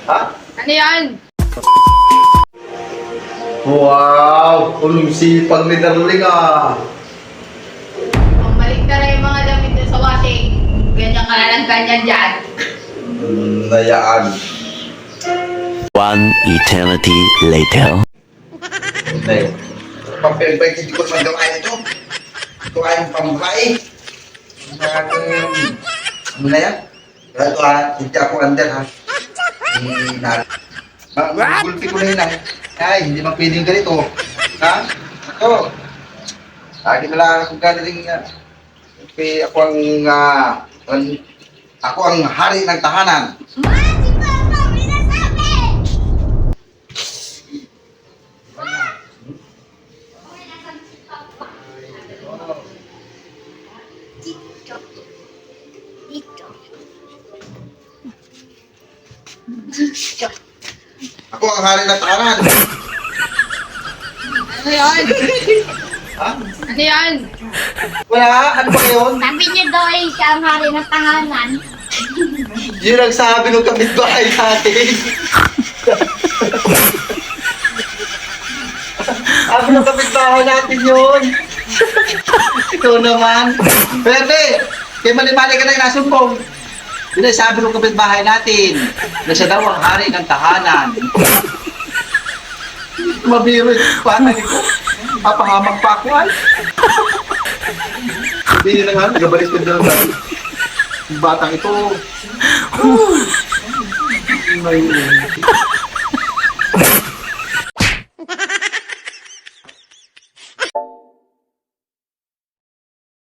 Ha? Ano yan? Wow! Ulong sipag ni Darling ah! Bumalik ka na yung mga damit mo sa washing. Ganyan ka na lang ganyan dyan. Nayaan. One eternity later. Nay, pampilbay hindi ko naman gawain ito. Ito ay pambabae. Ano na yan? Ito hindi ako under ha. Gulpi ko na yun ay, hindi man pwedeng ganito. Ha? Ito. Lagi na lang ako galing okay, ako ang hari ng tahanan. Ako ang hari ng tahanan. Ano yan? Ha? Ano yan? Wala? Ano ba yun? Sabi niyo daw ay siya ang hari ng tahanan. Yun ang sabi ng kapitbahay natin. Sabi ng kapitbahay natin yun. Ikaw naman. Pwede. Kaya mali-mali ka na inasumpong. Yun ang sabi ng kapitbahay natin. Na siya daw ang hari ng tahanan. Mabiro yung patay ko. Papahamak pa ako ay. Hindi na nga. Nagabalis ko dyan lang. Yung batang ito. May